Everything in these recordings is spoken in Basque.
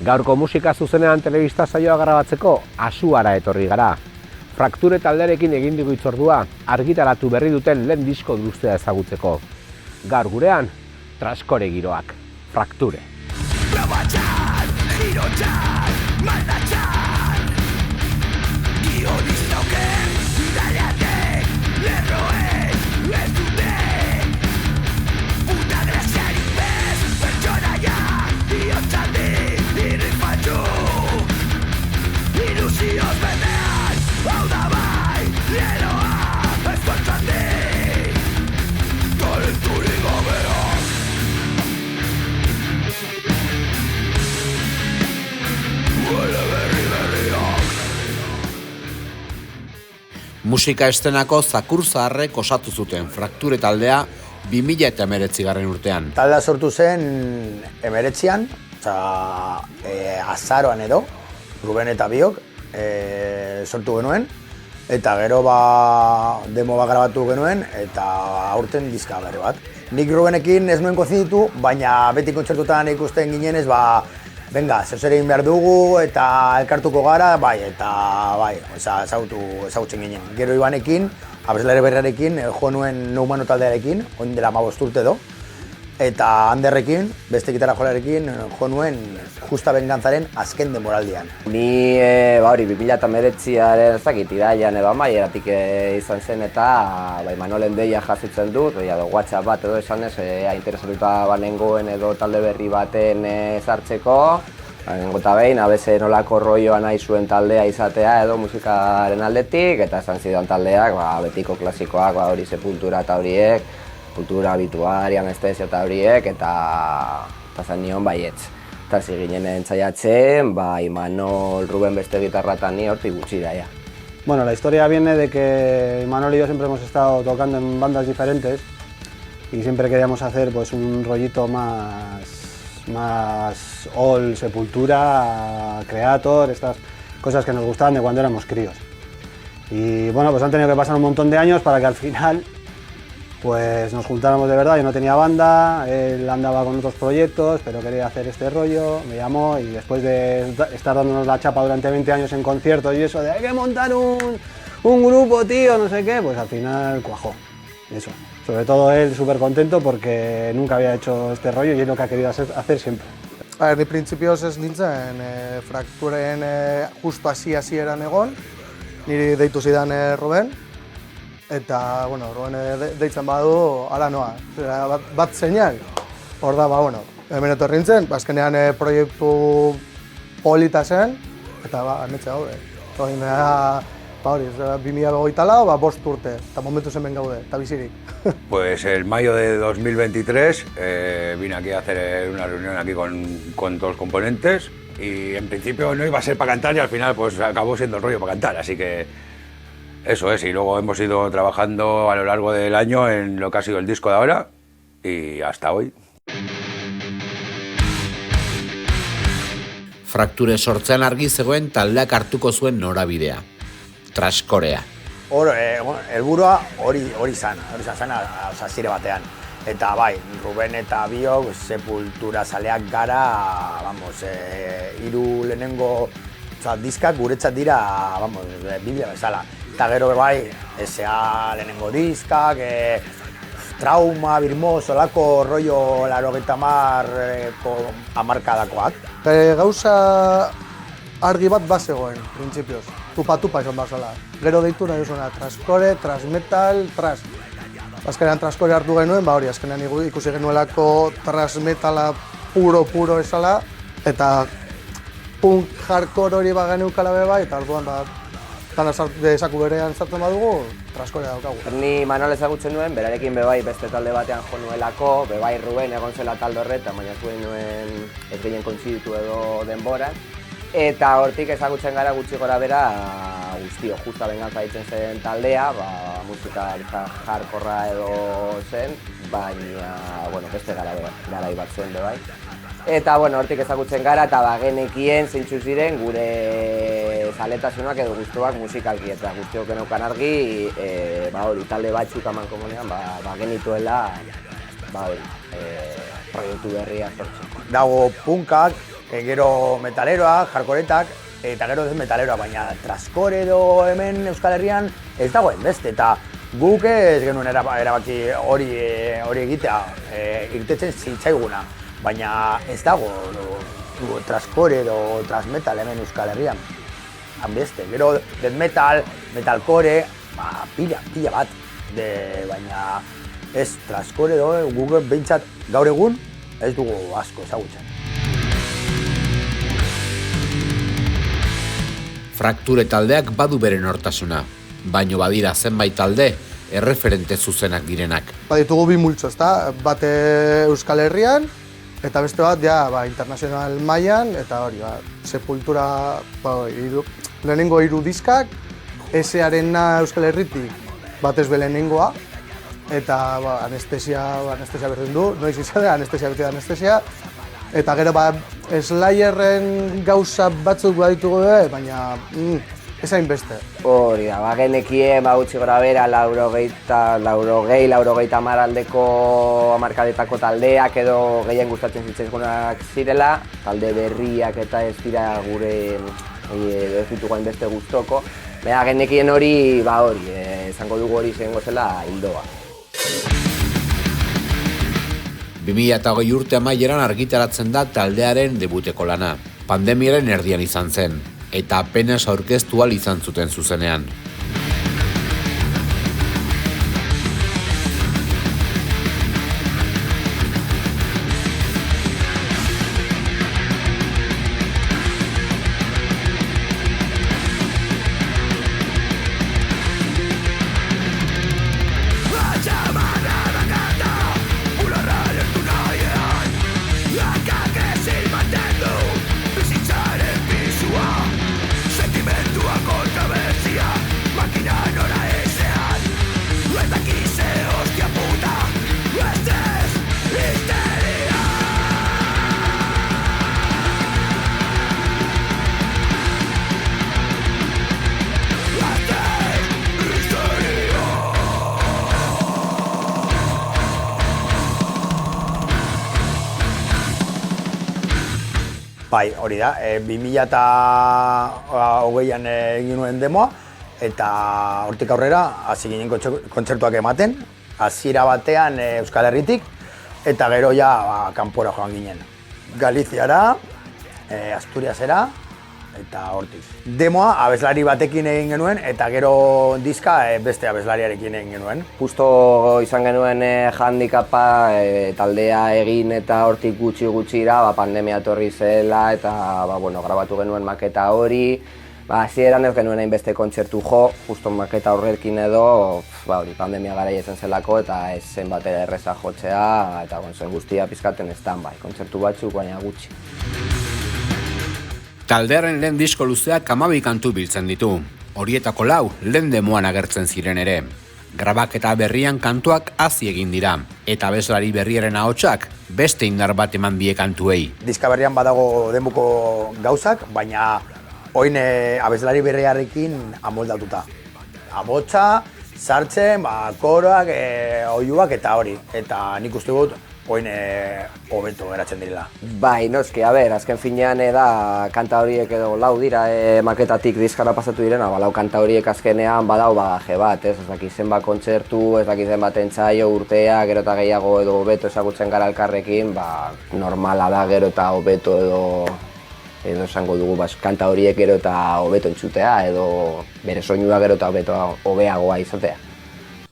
Gaurko musika zuzenean telebista saioa grabatzeko Asuara etorri gara. Frakture taldearekin egin dugu hitzordua, argitaratu berri duten lehen disko luzea ezagutzeko. Gaur gurean, Traskore giroak, Frakture. Musika estenako Zakur Zaharrek osatu zuten Frakture taldea 2019 urtean. Taldea sortu zen 19an, azaroan edo, Ruben eta biok sortu genuen, eta gero demo bat grabatu genuen, eta aurten diska berri bat. Nik Rubenekin ez nuen konziditu, baina beti kontzertutan ikusten ginenez, venga, zer egin behar dugu eta elkartuko gara, ezagutzen ginen. Gero Ibanekin, abeslari berriarekin, jo nuen No Humano taldearekin, oin dela 15 urte edo, eta Anderrekin, beste gitarra jolarekin, jo nuen Justa Bengantzaren azken denboraldian. Ni 2019aren ezakit iraian edo amaieratik izan zen eta Manolen deia jasotzen dut, WhatsApp bat edo esanez, interesatuta banengoen edo talde berri baten sartzeko. Eta behin, abeze nolako rolloa nahi zuen taldea izatea edo musikaren aldetik, eta esan zidan taldeak, betiko klasikoak, hori Sepultura eta horiek, Kultura Habituari, Anestesia eta horiek, eta zan nion baietz. Eta ziginen entzaiatzen, Imanol, Ruben beste gitarra eta ni hortik gutxi daia. Bueno, la historia viene de que Imanol y yo siempre hemos estado tocando en bandas diferentes y siempre queríamos hacer pues un rollito más all, Sepultura, Creator, estas cosas que nos gustaban de cuando éramos críos. Y bueno, pues han tenido que pasar un montón de años para que al final pues nos juntáramos de verdad. Yo no tenía banda, él andaba con otros proyectos, pero quería hacer este rollo, me llamó y después de estar dándonos la chapa durante 20 años en conciertos y eso de hay que montar un grupo, tío, no sé qué, pues al final cuajó. Eso. Sobre todo él súper contento porque nunca había hecho este rollo y es lo que ha querido hacer siempre. Ni printzipioz ez nintzen, Frakturen justu hasieran egon, niri deitu zidan Ruben, eta, Ruben deitzen badu, ala noa, bat seinal. Hor da, hemen etorri nintzen, azkenean proiektu polita zen, eta ametxe gaude. Hori, 2024, 5 urte, eta momentu hemen gaude, eta bizirik. Pues el mayo de 2023 vine aquí a hacer una reunión aquí con todos los componentes y en principio no iba a ser para cantar y al final pues acabó siendo el rollo para cantar, así que eso es. Y luego hemos ido trabajando a lo largo del año en lo que ha sido el disco de ahora y hasta hoy. Frakture sortzean argi zegoen taldeak hartuko zuen norabidea, Traskorea. Helburua hori zan hasiera batean. Eta Ruben eta biok Sepultura zaleak gara, hiru lehenengo diskak guretzat dira, Biblia bezala. Eta gero S.A. lehenengo diskak, Trauma, Birmoz, olako rollo 80ko hamarkadakoak. Gauza argi bat bazegoen, printzipioz. Tupa-tupa izan bazala. Gero deitu nahi duzuna, Traskore, Transmetal, Tras. Azkenean Traskore hartu genuen, azkenean ikusi genuelako Transmetala puro esala, eta punk hardcore hori geneukala beba, eta orduan esaku berean sartzen badugu, Traskore daukagu. Ni Manol ezagutzen nuen, berarekin beste talde batean jo nuelako, Ruben egon zela talde horretan, baina zuen nuen ez ginen kontziditu edo denboran. Eta hortik ezagutzen gara gutxi gora bera guztio, Justa Bengantza ditzen zen taldea, musika hardcorra edo zen, baina, beste garai bat zuen bai. Eta, hortik ezagutzen gara eta genekien zeintzu ziren gure zaletasunak edo guztuak musikalki eta guztiok geneukan argi, talde batzuk amankomunean, genituela, proiektu berria sortzen. Dago punkak, gero metaleroak, jarkoretak, eta gero ez metaleroa, baina traskore edo hemen Euskal Herrian ez dagoen beste, eta guk ez genuen erabaki hori egitea, irtetzen zitzaiguna, baina ez dago traskore edo transmetal hemen Euskal Herrian, hanbeste. Gero death metal, metalcore, pila bat, baina ez traskore edo guk behintzat gaur egun ez dugu asko ezagutzen. Frakture taldeak badu beren hortasuna, baino badira zenbait talde erreferente zuzenak direnak. Baditugu bi multzo, ezta? Bate Euskal Herrian, eta beste bat, internazional mailan, eta hori, Sepultura, lehenengo 3 diskak, S-arena Euskal Herritik batez be lehenengoa, eta anestesia berdin du, noiz izan, anestesia beti da anestesia, eta gero Slayerren gauza batzuk baditugu, baina ez hainbeste. Hori da, genekien gutxi gora bera 80 aldeko hamarkadetako taldeak edo gehien gustatzen zitzaizkunak zirela, talde berriak eta ez dira gure ez ditugu hainbeste gustoko. Baina genekien hori, esango dugu hori izango zela hildoa. 2020 urte amaieran argitaratzen da taldearen debuteko lana. Pandemiaren erdian izan zen, eta apenas aurkeztu ahal izan zuten zuzenean. Bai, hori da, 2020an egin nuen demoa, eta hortik aurrera hasi ginen kontzertuak ematen, hasiera batean Euskal Herritik, eta gero kanpora joan ginen. Galiziara, Asturiasera, eta hortik. Demoa abeslari batekin egin genuen, eta gero diska beste abeslariarekin egin genuen. Justo izan genuen handicapa taldea egin eta hortik gutxira pandemia etorri zela eta grabatu genuen maketa hori. Hasieran ez genuen hainbeste kontzertu jo, justo maketa horrekin edo pandemia garaia izan zelako eta ez zen batera erreza jotzea eta zen guztia pizkaten stand-by, kontzertu batzuk baina gutxi. Taldearen lehen disko luzeak 12 kantu biltzen ditu. Horietako 4 lehen demoan agertzen ziren ere. Grabaketa berrian kantuak hazi egin dira, eta abeslari berriaren ahotsak beste indar bat eman die kantuei. Diska berrian badago demuko gauzak, baina oin abeslari berriarekin amoldatuta. Abotsa, sartzen, koroak, oiuak eta hori. Eta nik uste dut oin hobeto geratzen direla. Bai, noski, azken finean da kanta horiek edo 4 dira maketatik diskara pasatu direna, 4 kanta horiek azkenean badau bagaje bat, ez dakit zenbat kontzertu, ez dakit zenbat entsaio urtea, gero eta gehiago edo hobeto ezagutzen gara elkarrekin, normala da gero eta hobeto edo esango dugu kanta horiek gero eta hobeto entzutea edo bere soinua gero eta hobeagoa izatea.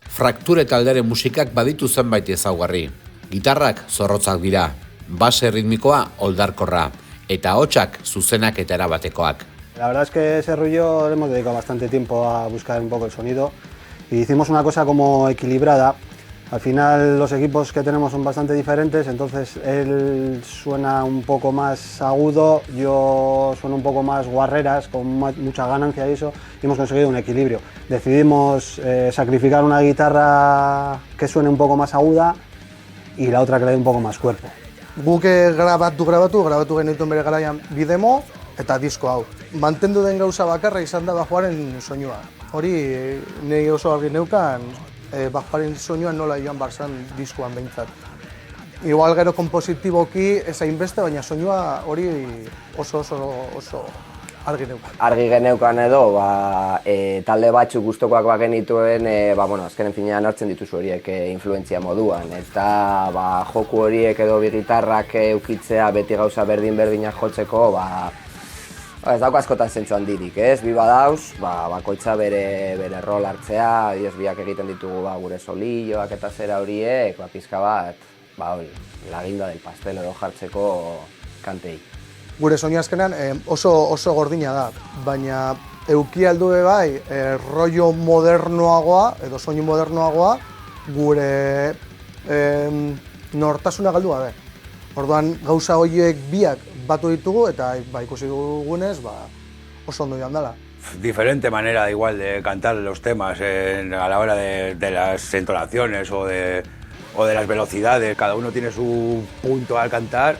Frakture taldearen musikak baditu zenbait ezaugarri. Gitarrak zorrotzak dira, base ritmikoa oldarkorra, eta ahotsak zuzenak eta erabatekoak. La verdad es que ese rollo le hemos dedicado bastante tiempo a buscar un poco el sonido y hicimos una cosa como equilibrada. Al final los equipos que tenemos son bastante diferentes, entonces él suena un poco más agudo, yo sueno un poco más guarreras, con mucha ganancia y eso, y hemos conseguido un equilibrio. Decidimos sacrificar una guitarra que suene un poco más aguda y la otra que le dé un poco más cuerpo. Guk grabatu genituen bere garaian bi demo eta disko hau. Mantendu den gauza bakarra izan da bajoaren soinua. Hori niri oso argi neukan, bajoaren soinua nola joan barzan diskoan behintzat. igual gero kompositiboki ezain beste, baina soinua hori oso argi neukan. Argi geneukan edo, talde batzuk gustokoak bagenituen, azkenen finean hartzen dituzu horiek influentzia moduan. Eta joku horiek edo bi gitarrak eukitzea beti gauza berdinak jotzeko, ez dauka askotan zentzu handirik, ez? Bi badauz, bakoitza bere rol hartzea, biak egiten ditugu gure solilloak eta zera horiek, pizka bat, la guinda del pastel edo jartzeko kantei. Gure soinu azkenean oso gordina da, baina euki aldue bai rollo modernoagoa edo soinu modernoagoa gure nortasuna galdu gabe. Orduan gauza horiek biak batu ditugu eta ikusi dugunez oso ondo joan dela. Diferente manera igual de cantar los temas a la hora de las entonaciones o de las velocidades, cada uno tiene su punto al cantar.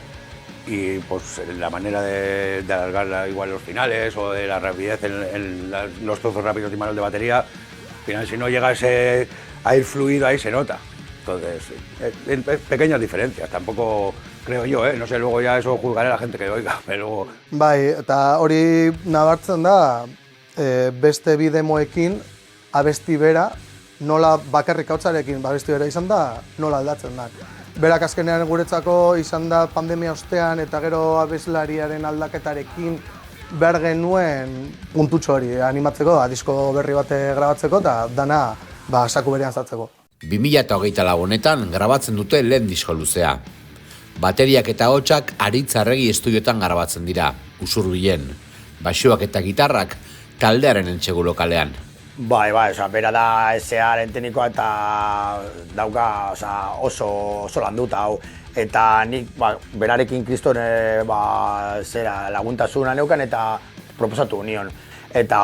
Y pues la manera de alargar igual los finales o de la rapidez en los trozos rápidos y malos de batería, al final si no llegas a ir fluido ahí se nota. Entonces, pequeñas diferencias, tampoco creo yo, no sé, luego ya eso juzgaré a la gente que lo oiga, pero... Bai, eta hori nabartzen da, beste bi demoekin abesti bera, nola bakarrik hautsarekin abesti bera izan da, nola aldatzen da. Berak azkenean guretzako izan da pandemia ostean eta gero abeslariaren aldaketarekin behar genuen puntutxo hori animatzeko, disko berri bate grabatzeko eta dana saku berean sartzeko. 2024 honetan grabatzen dute lehen disko luzea. Bateriak eta hotsak Aritz Arregi estudiotan grabatzen dira, Usurbilen. Baxuak eta gitarrak taldearen entsegu lokalean. Bai, bera da esearen teknikoa eta dauka oso landuta hau. Eta nik berarekin kriston laguntasuna neukan eta proposatu nion. Eta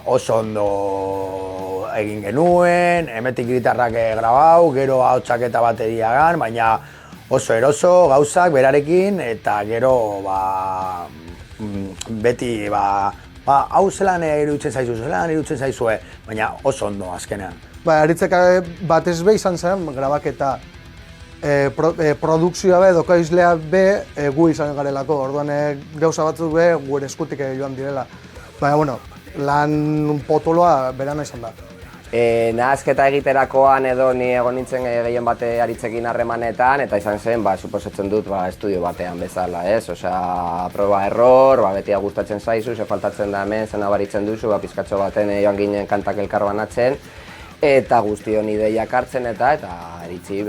oso ondo egin genuen, hemetik gitarrak grabau, gero ahotsak eta bateriagan, baina oso eroso gauzak berarekin eta gero beti hau zelan iruditzen zaizue, baina oso ondo azkenean. Aritzek batez be izan zen grabaketa produkzioa be, dokaizlea be gu izan garelako, orduan gauza batzuk be gure eskutik joan direla. Baina, lan potoloa berana izan da. Nahazketa egiterakoan edo ni egon nintzen gehien bate Aritzekin harremanetan eta izan zen, suposatzen dut, estudio batean bezala, ez? Osea, proba error, beti gustatzen zaizu, ze faltatzen da hemen, zen abaritzen duzu, pizkatxo baten joan ginen kantak elkar banatzen eta guztion ideiak hartzen eta Aritzi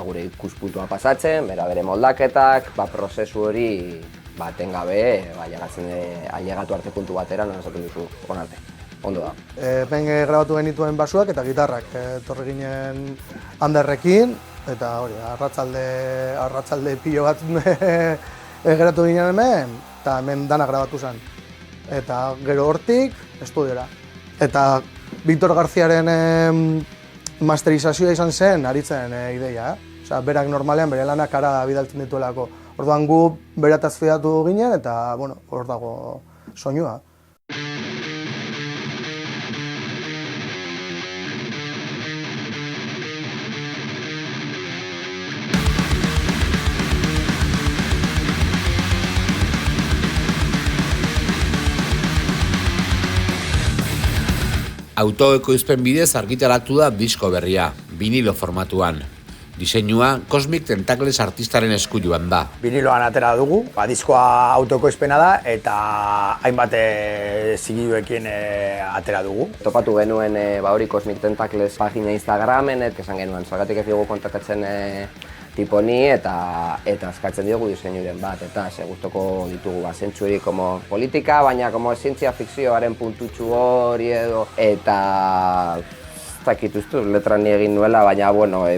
gure ikuspuntua pasatzen, bere moldaketak, prozesu hori etengabe, ailegatu arte puntu batera, non esaten duzu, onarte. Ondo da. Ben grabatu genituen basuak eta gitarrak, etorri ginen Anderrekin, eta hori, arratsalde pilo bat geratu ginen hemen, eta hemen dana grabatu zen. Eta gero hortik, estudiora. Eta Victor Garziaren masterizazioa izan zen, Aritzen ideia. Osea, berak normalean bere lanak ara bidaltzen dituelako. Orduan gu berataz fidatu ginen, eta, hor dago soinua. Autoekoizpen bidez argitaratu da disko berria, vinilo formatuan. Diseinua Cosmic Tentacles artistaren esku joan da. Viniloan atera dugu, diskoa autoekoizpena da eta hainbat zigiluekin atera dugu. Topatu genuen hori Cosmic Tentacles pagina Instagramen, esan genuen, zergatik ez dugu kontaktatzen tipo ni eta eskatzen diogu diseinuren bat, eta gustoko ditugu zentzurik como politika, baina como zientzia fikzioaren puntutxu hori edo, eta zakituztu letran egin nuela, baina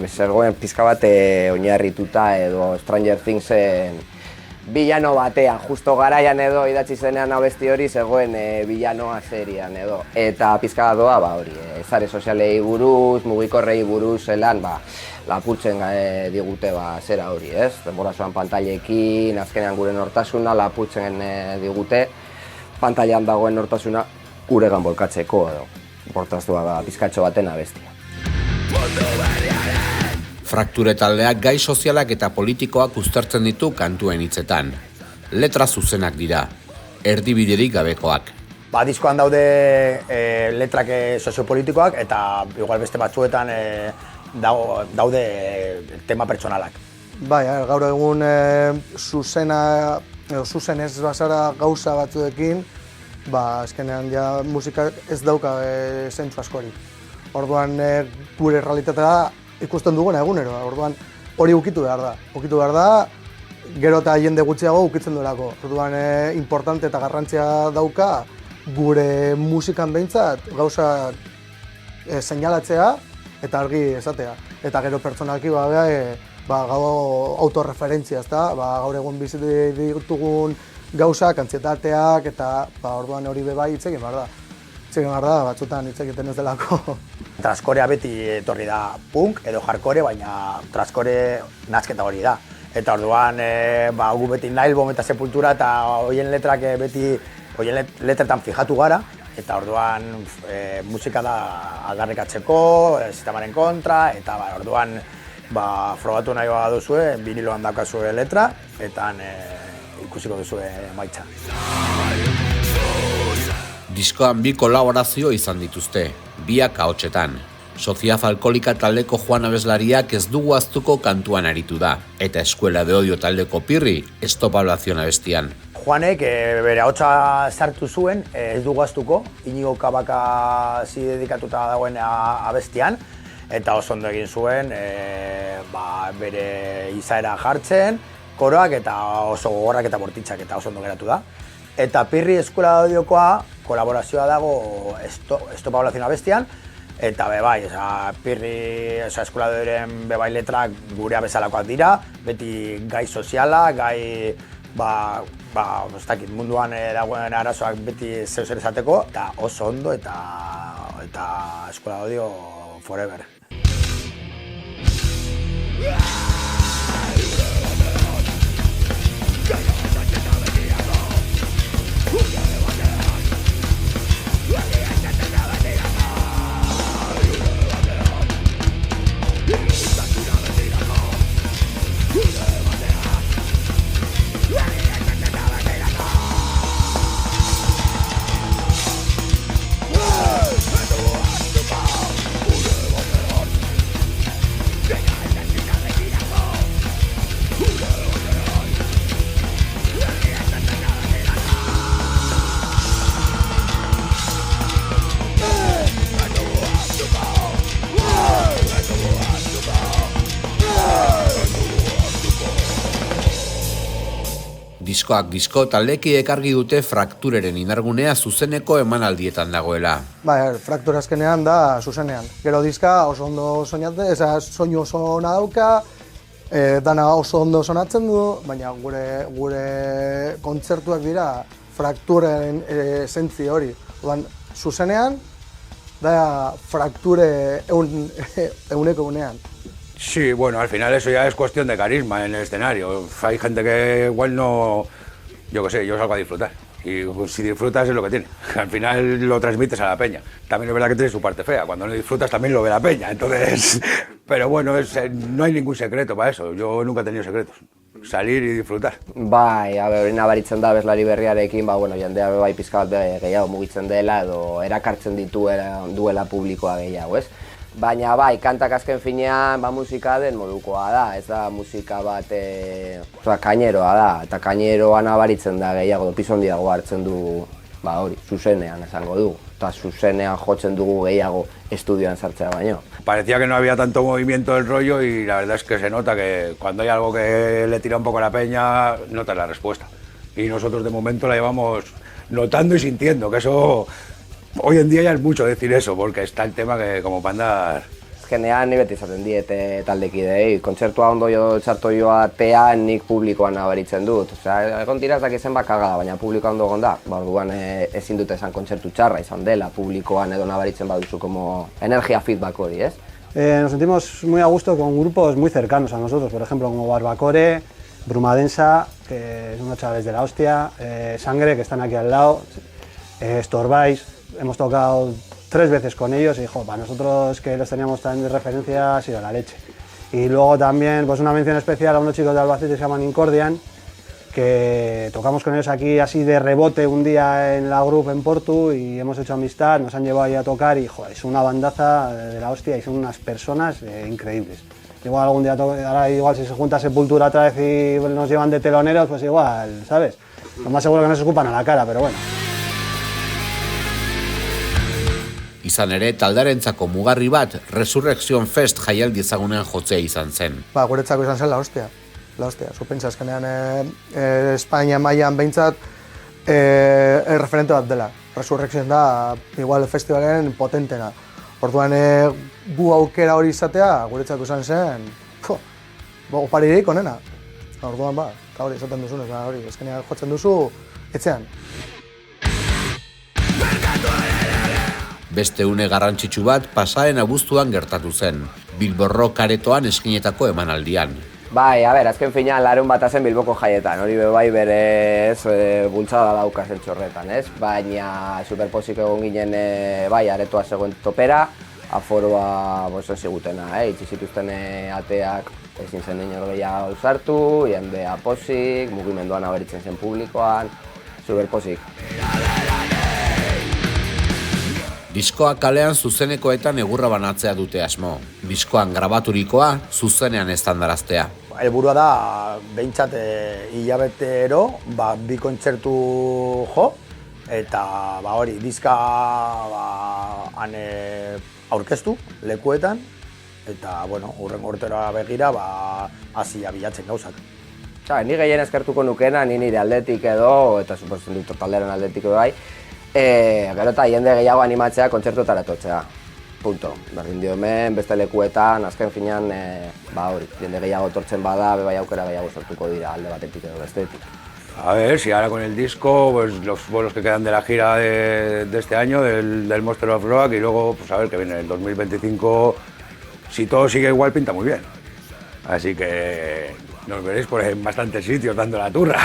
zergoen pizka bat oinarrituta edo Stranger Thingsen villano batean, justo garaian edo idatzi zenean abesti hori zegoen villanoa serian edo. Eta pizka doa hori, sare sozialei buruz, mugikorrei buruz zelan, lapurtzen digute zera hori, ez? Denbora zoan pantailekin, azkenean gure nortasuna lapurtzen digute, pantailan dagoen nortasuna guregan bolkatzeko edo. Portaztua pizkatxo baten abestia. Frakture taldeak gai sozialak eta politikoak uztartzen ditu kantuen hitzetan. Letra zuzenak dira, erdibiderik gabekoak. Diskoan daude letrak soziopolitikoak eta igual beste batzuetan daude tema pertsonalak. Bai, gaur egun zuzenez bazara gauza batzuekin, azkenean ja musikak ez dauka zentzu askori. Orduan gure realitatea ikusten duguna egunero, orduan hori ukitu behar da. Ukitu behar da, gero eta jende gutxiago ukitzen duelako. Orduan importante eta garrantzia dauka gure musikan behintzat gauza seinalatzea eta argi esatea. Eta gero pertsonalki gau autorreferentzia, ezta? Gaur egun bizi ditugun gauzak, antzietateak eta orduan hori bebai hitz egin behar da. Hitz egin behar da, batzutan hitz egiten ez delako. Traskorea beti etorri da punk edo hardcore, baina traskore nazketa hori da. Eta orduan gu beti Nailbom eta Sepultura eta horien letrak beti horien letretan fijatu gara. Eta orduan musika da aldarrikatzeko, sistemaren kontra, eta orduan frogatu nahi baduzue, biniloan daukazue letra, eta ikusiko duzue emaitza. Diskoan bi kolaborazio izan dituzte, biak ahotsetan. Sofia Falkolika taldeko Juan abeslariak ez dugu ahaztuko kantuan aritu da, eta Escuela de Odio taldeko Pirri estopablazion abestian. Juanek bere ahotsa sartu zuen, ez dugu ahaztuko, Inigo Kabaka dedikatuta dagoen abestian, eta oso ondo egin zuen bere izaera jartzen, koroak eta oso gogorrak eta bortitzak eta oso ondo geratu da. Eta Pirri Eskuela de Odiokoa kolaborazioa dago estopablazion abestian, eta Pirri Eskuela de Odioren bebai letrak gurea bezalakoak dira, beti gai soziala, gai munduan dagoen arazoak beti zeu zer esateko, eta oso ondo eta Eskuela de Odio forever. Diskoak disko taldekideek argi dute Fraktureren indargunea zuzeneko emanaldietan dagoela. Fraktura azkenean da zuzenean. Gero diska oso ondo soinate, soinu oso ona dauka, dana oso ondo sonatzen du, baina gure kontzertuak dira Frakturaren esentzi hori. Zuzenean da Frakture euneko unean. Sí, bueno, al final eso ya es cuestión de carisma en el escenario. Hay gente que igual no, yo qué sé, yo salgo a disfrutar. Y si disfrutas es lo que tiene. Al final lo transmites a la peña. También es verdad que tiene su parte fea. Cuando no disfrutas también lo ve la peña. Entonces, pero bueno, no hay ningún secreto para eso. Yo nunca he tenido secretos. Salir y disfrutar. Hori nabaritzen da abeslari berriarekin, jendea pizka bat gehiago mugitzen dela edo erakartzen duela publikoa gehiago, ez? Baina kantak azken finean musika den modukoa da, ez da musika bat kaineroa da, eta kaineroan nabaritzen da gehiago, pizondiago hartzen du, zuzenean esango du, eta zuzenean jotzen dugu gehiago estudioan sartzea baino. Parecía que no había tanto movimiento del rollo y la verdad es que se nota que cuando hay algo que le tira un poco a la peña, notas la respuesta. Y nosotros de momento la llevamos notando y sintiendo, que eso hoy en día ya es mucho decir eso, porque está el tema que como para andar... Azkenean ni beti izaten diete taldekidei, kontzertua ondo txarto joatea nik publikoan nabaritzen dut. Egon dira ez dakizen kagada, baina publikoa ondo egon da. Orduan ezin dute esan kontzertu txarra izan dela, publikoan edo nabaritzen baduzu como energia feedback hori, ez? Nos sentimos muy a gusto con grupos muy cercanos a nosotros, por ejemplo como Barbacore, Brumadensa, que son unos chavales de la hostia, Sangre, que están aquí al lado, Storbais. Hemos tocado 3 veces con ellos y para nosotros que los teníamos también de referencia ha sido la leche. Y luego también pues una mención especial a unos chicos de Albacete que se llaman Incordian, que tocamos con ellos aquí así de rebote un día en la Group en Portu y hemos hecho amistad, nos han llevado ahí a tocar y joder, es una bandaza de la hostia y son unas personas increíbles. Igual algún día, ahora igual si se junta Sepultura otra vez y nos llevan de teloneros, pues igual, ¿sabes? Lo más seguro que no se ocupan a la cara, pero bueno. Izan ere, taldearentzako mugarri bat, Resurrection Fest jaialdi ezagunean jotzea izan zen. Guretzako izan zen la hostia. Zu pentsa azkenean Espainia mailan behintzat referente bat dela. Resurrection da igual festivalen potentena. Orduan gu aukera hori izatea guretzako izan zen oparirik onena. Orduan hori esaten duzunez, hori azkenean jotzen duzu etxean. Beste une garrantzitsu bat pasaren abuztuan gertatu zen, Bilbo Rock aretoan eskinetako emanaldian. Bai, azken finean larun bat zen Bilboko jaietan, hori bai bere bultzada dauka zentzu horretan, ez? Baina superpozik egon ginen bai aretoa zegoen topera, aforoa ez zigutena, itxi zituzten ateak ezin zen inor gehiago sartu, jendea pozik, mugimenduan aberitzen zen publikoan, superpozik. Diskoa kalean zuzenekoetan egurra banatzea dute asmo. Diskoan grabaturikoa zuzenean estandaraztea. Helburua da, behintzat hilabetero, bi kontzertu jo, eta hori, diska han aurkeztu lekuetan, eta hurrengo urtera begira hasia bilatzen gauzak. Ni gehien eskertuko nukena, ni nire aldetik edo, eta suposatzen dut taldearen aldetik edo bai, gero eta jende gehiago animatzea kontzertuetara etortzea. Punto. Berdin dio hemen, beste lekuetan, azken finean, hori, jende gehiago etortzen bada, bai aukera gehiago sortuko dira alde batetik edo bestetik. A ver, si ahora con el disco, pues los bolos que quedan de la gira de este año, del Monster of Rock, y luego, pues a ver, que viene el 2025, si todo sigue igual, pinta muy bien. Así que nos veréis por en bastantes sitios dando la turra.